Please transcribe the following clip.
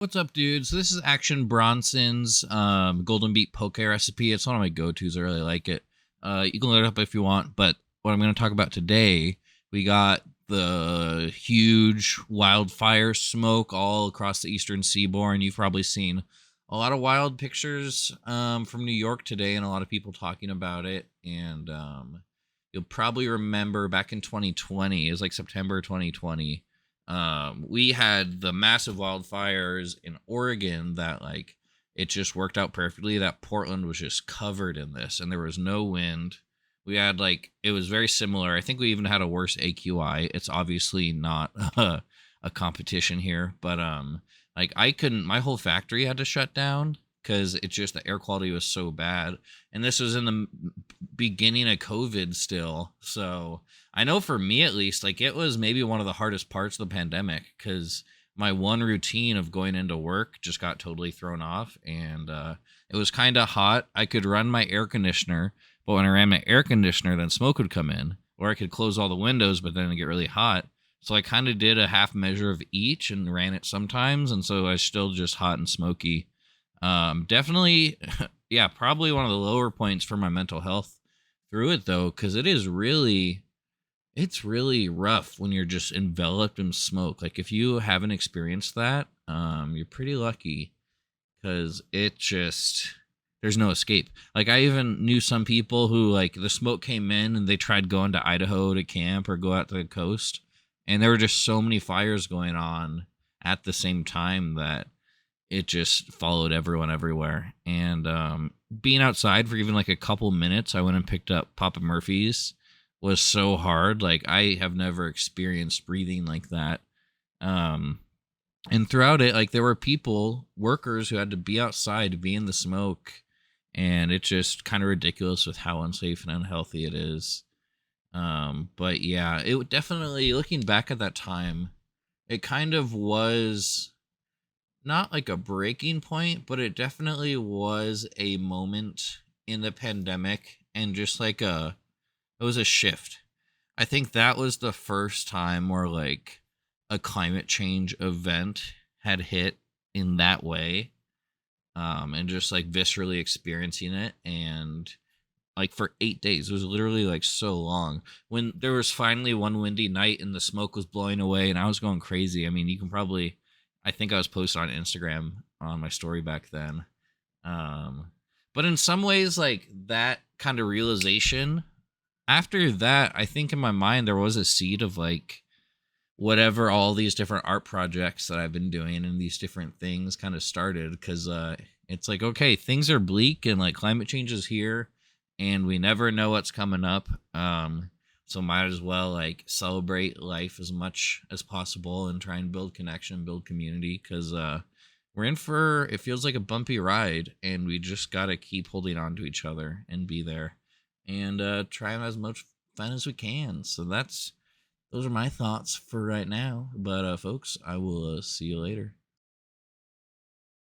What's up, dudes? This is Action Bronson's golden beet poke recipe. It's one of my go-tos. I really like it. You can look it up if you want, but what I'm going to talk about today, we got the huge wildfire smoke all across the eastern seaboard. You've probably seen a lot of wild pictures from New York today and a lot of people talking about it. And you'll probably remember back in 2020, it was like September 2020, we had the massive wildfires in Oregon that it just worked out perfectly that Portland was just covered in this and there was no wind. We had it was very similar. I think we even had a worse AQI. It's obviously not a competition here, but I couldn't, my whole factory had to shut down because it's just the air quality was so bad. And this was in the beginning of COVID still. So I know for me at least, it was maybe one of the hardest parts of the pandemic because my one routine of going into work just got totally thrown off. And it was kind of hot. I could run my air conditioner, but when I ran my air conditioner, then smoke would come in. Or I could close all the windows, but then it'd get really hot. So I kind of did a half measure of each and ran it sometimes. And so I was still just hot and smoky. Definitely, yeah, probably one of the lower points for my mental health through it though, because it's really rough when you're just enveloped in smoke. If you haven't experienced that, you're pretty lucky because it just there's no escape. I even knew some people who the smoke came in and they tried going to Idaho to camp or go out to the coast, and there were just so many fires going on at the same time that it just followed everyone everywhere. And being outside for even a couple minutes, I went and picked up Papa Murphy's, was so hard. I have never experienced breathing like that. And throughout it, there were workers who had to be outside to be in the smoke. And it's just kind of ridiculous with how unsafe and unhealthy it is. But yeah, it would definitely, looking back at that time, it kind of was not a breaking point, but it definitely was a moment in the pandemic and just it was a shift. I think that was the first time where a climate change event had hit in that way. And just viscerally experiencing it. And for 8 days, it was literally so long. When there was finally one windy night and the smoke was blowing away and I was going crazy. I mean, you can probably, I think I was posted on Instagram on my story back then. But in some ways, that kind of realization, after that, I think in my mind, there was a seed of whatever all these different art projects that I've been doing and these different things kind of started. Because it's okay, things are bleak and climate change is here and we never know what's coming up. So might as well celebrate life as much as possible and try and build connection, build community, because we're in for, it feels like a bumpy ride, and we just got to keep holding on to each other and be there and try and have as much fun as we can. So those are my thoughts for right now. But folks, I will see you later.